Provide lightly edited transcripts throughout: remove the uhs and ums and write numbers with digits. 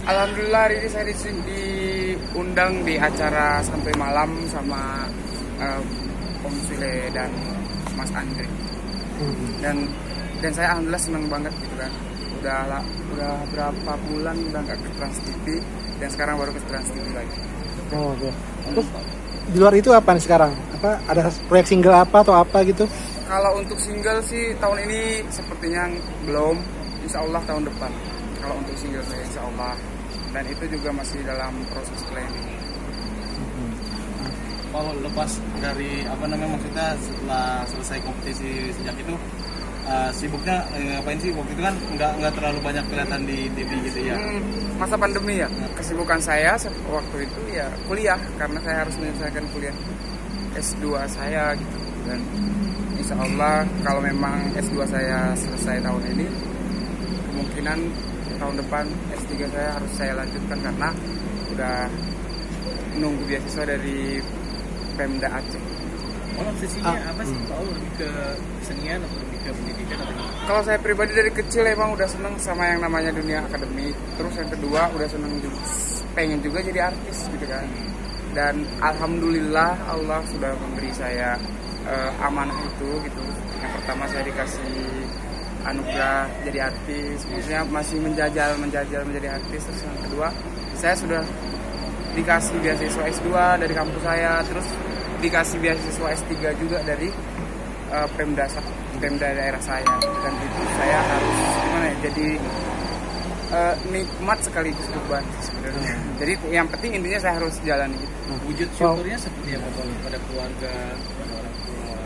Alhamdulillah hari ini saya diundang di acara sampai malam sama Om Sule dan Mas Andre. Dan saya alhamdulillah senang banget gitu kan. Udah berapa bulan udah nggak ke Trans TV dan sekarang baru ke Trans TV lagi. Oh, oke. Terus di luar itu apa nih sekarang? Apa ada proyek single apa atau apa gitu? Kalau untuk single sih tahun ini sepertinya belum. Insya Allah tahun depan. Kalau untuk single saya insya Allah. Dan itu juga masih dalam proses planning. Kalau lepas dari maksudnya setelah selesai kompetisi sejak itu sibuknya ngapain sih? Waktu itu kan nggak terlalu banyak kelihatan di TV gitu ya. Masa pandemi ya. Kesibukan saya waktu itu ya kuliah karena saya harus menyelesaikan kuliah S2 saya gitu. Dan insya Allah kalau memang S2 saya selesai tahun ini, kemungkinan tahun depan S3 saya harus saya lanjutkan karena udah nunggu beasiswa dari Pemda Aceh. Kalau obsesinya apa sih? Kalau lebih ke kesenian atau lebih ke pendidikan atau gimana? Kalau saya pribadi dari kecil emang udah seneng sama yang namanya dunia akademik. Terus yang kedua udah seneng juga, pengen juga jadi artis gitu kan. Dan alhamdulillah Allah sudah memberi saya amanah itu gitu. Yang pertama saya dikasih anugerah jadi artis, maksudnya masih menjajal menjadi artis. Terus yang kedua saya sudah dikasih beasiswa S2 dari kampus saya, terus dikasih beasiswa S3 juga dari Pemda daerah saya. Dan itu saya harus gimana ya, jadi nikmat sekaligus beban sebenarnya. Jadi yang penting intinya saya harus jalani itu. Wujud syukurnya seperti apa pada keluarga, pada orang tua,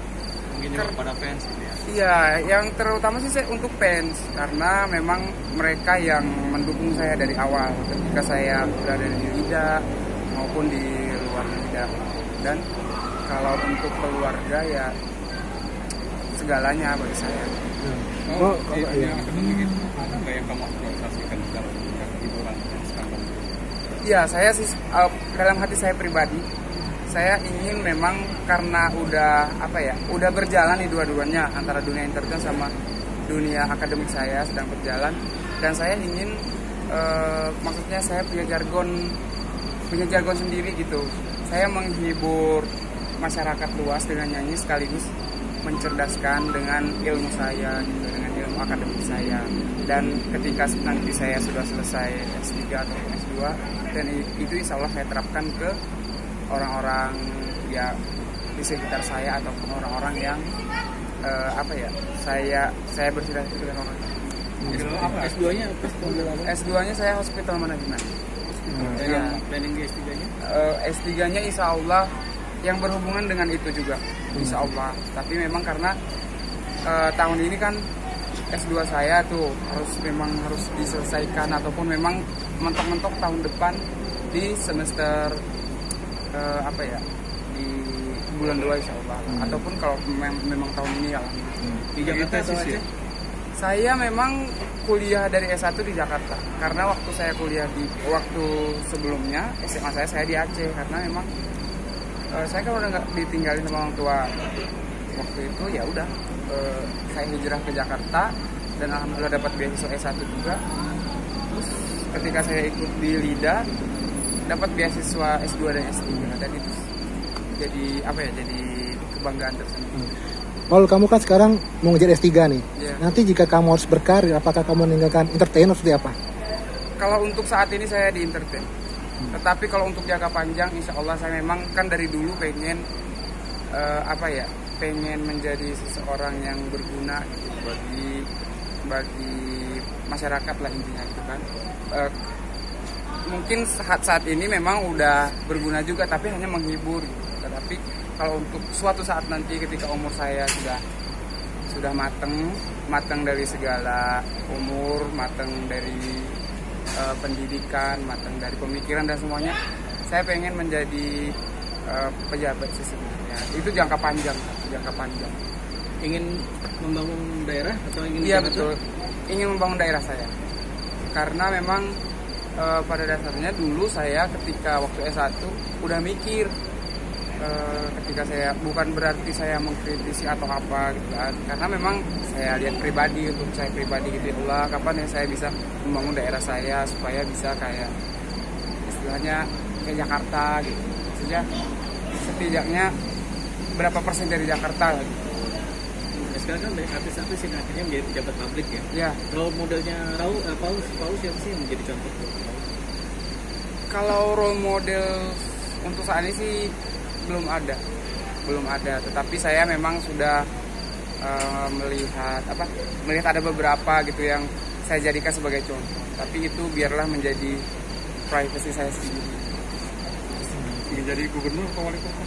mungkin juga pada fans gitu ya? Iya, yang terutama sih saya untuk fans karena memang mereka yang mendukung saya dari awal ketika saya berada di LIDA maupun di luar LIDA. Dan kalau untuk keluarga ya segalanya bagi saya. Yang akademik itu ada nggak yang kamu aplikasikan dalam hiburan yang sekarang? Iya, saya sih dalam hati saya pribadi, saya ingin memang karena udah berjalan di dua-duanya antara dunia entertain sama dunia akademik saya sedang berjalan, dan saya ingin maksudnya saya punya jargon sendiri gitu. Saya menghibur masyarakat luas dengan nyanyi sekaligus mencerdaskan dengan ilmu saya gitu, dengan ilmu akademik saya. Dan ketika nanti saya sudah selesai S3 atau S2, dan itu insya Allah saya terapkan ke orang-orang ya di sekitar saya ataupun orang-orang yang saya bersilaturahmi dengan orang. S2-nya apa? S2-nya saya hospital management. Yang planning di S3-nya? S3-nya insya Allah yang berhubungan dengan itu juga, insya Allah. Tapi memang karena tahun ini kan S2 saya tuh harus diselesaikan ataupun memang mentok-mentok tahun depan di semester di bulan 2 insya Allah. Ataupun kalau memang tahun ini ya di Jakarta atau Aceh? Saya memang kuliah dari S1 di Jakarta karena waktu saya kuliah waktu sebelumnya SMA saya di Aceh karena memang saya kan udah nggak ditinggalin sama orang tua waktu itu. Ya udah saya hijrah ke Jakarta dan alhamdulillah dapat beasiswa S1 juga. Terus ketika saya ikut di LIDA dapat beasiswa S2 dan S3, dan itu jadi jadi kebanggaan tersendiri. Kalau kamu kan sekarang mau ngejar S3 nih. Yeah. Nanti jika kamu harus berkarir, apakah kamu meninggalkan entertain atau seperti apa? Kalau untuk saat ini saya di entertain. Tetapi kalau untuk jangka panjang insya Allah saya memang kan dari dulu pengen pengen menjadi seseorang yang berguna gitu bagi masyarakat lah intinya gitu kan. Mungkin saat ini memang udah berguna juga tapi hanya menghibur gitu. Tetapi kalau untuk suatu saat nanti ketika umur saya sudah matang dari segala umur, matang dari pendidikan, matang dari pemikiran dan semuanya, saya pengen menjadi pejabat sih sebenarnya. Itu jangka panjang. Ingin membangun daerah atau ingin? Iya betul, ingin membangun daerah saya. Karena memang pada dasarnya dulu saya ketika waktu S1 udah mikir ketika saya, bukan berarti saya mengkritisi atau apa gitu kan, karena memang saya lihat pribadi, untuk saya pribadi gitu, ya Allah kapan ya saya bisa membangun daerah saya supaya bisa kayak istilahnya kayak Jakarta gitu, maksudnya setidaknya berapa persen dari Jakarta lah gitu. Ya, sekarang kan banyak artis-artis yang akhirnya menjadi pejabat publik ya. Ya, Role modelnya Paus siapa sih yang menjadi contoh? kalau role model untuk saat ini sih belum ada, tetapi saya memang sudah melihat ada beberapa gitu yang saya jadikan sebagai contoh, tapi itu biarlah menjadi privasi saya sendiri. Ingin jadi gubernur atau wali kota?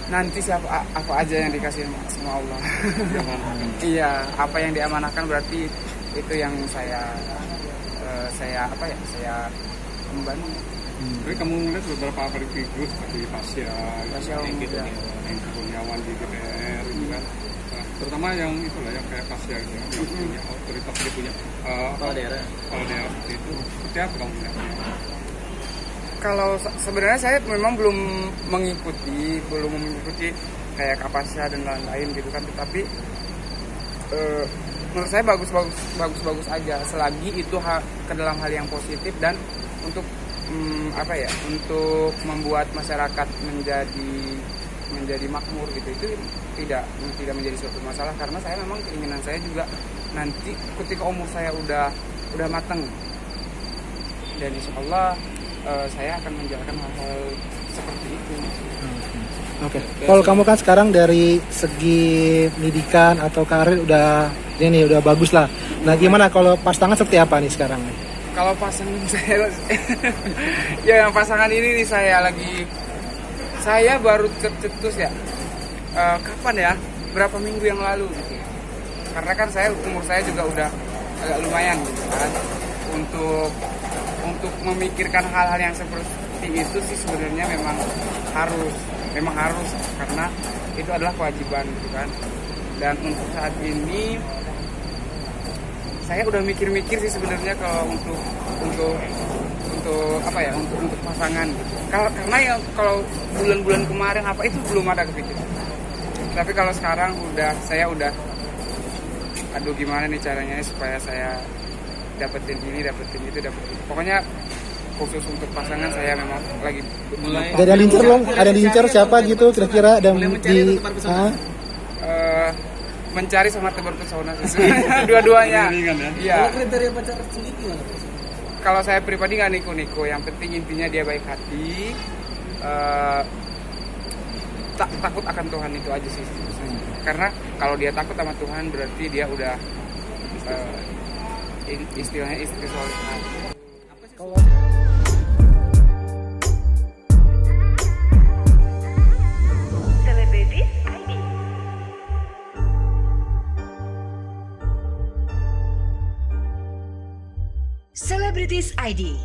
Nanti apa aja yang dikasih sama Allah. Jangan. Iya, apa yang diamanahkan berarti itu yang saya membantu. Tapi kamu melihat beberapa public figure seperti Pasya, Pasya, gitu, ya. yang Kurniawan di DPR gitu kan. Nah, terutama yang itulah yang kayak Pasya gitu, yang punya otoritas, dia punya Kepala daerah. kepala daerah seperti itu. Seperti apa kamu melihatnya? Kalau sebenarnya saya memang belum mengikuti kayak Kapasya dan lain-lain gitu kan, tetapi menurut saya bagus aja selagi itu ke dalam hal yang positif dan untuk untuk membuat masyarakat menjadi makmur gitu, itu tidak menjadi suatu masalah, karena saya memang keinginan saya juga nanti ketika umur saya udah matang dan insya Allah saya akan menjalankan hal-hal seperti itu. Oke. Kalau kamu kan sekarang dari segi pendidikan atau karir udah bagus lah. Nah, gimana kalau pasangan seperti apa nih sekarang nih? Kalau pasangan saya ya yang pasangan ini nih saya baru cetus ya. Kapan ya? Berapa minggu yang lalu gitu. Karena kan umur saya juga udah agak lumayan gitu kan. Untuk memikirkan hal-hal yang seperti itu sih sebenarnya memang harus karena itu adalah kewajiban gitu kan. Dan untuk saat ini saya udah mikir-mikir sih sebenarnya kalau untuk pasangan gitu. Karena ya kalau bulan-bulan kemarin itu belum ada kepikiran. Tapi kalau sekarang saya udah aduh gimana nih caranya supaya saya dapetin ini, dapetin itu. Pokoknya khusus untuk pasangan saya memang lagi Mulai Ada yang diincar siapa gitu kira-kira dan mulai mencari atau tebar pesona? mencari sama tebar pesona sih. Dua-duanya. Ringan ya? Iya. Kalau kriteria pacar sendiri gimana? Kalau saya pribadi nggak niko-niko, yang penting intinya dia baik hati, takut akan Tuhan, itu aja sih. Karena kalau dia takut sama Tuhan berarti dia udah istilahnya istri solehah. Celebrities ID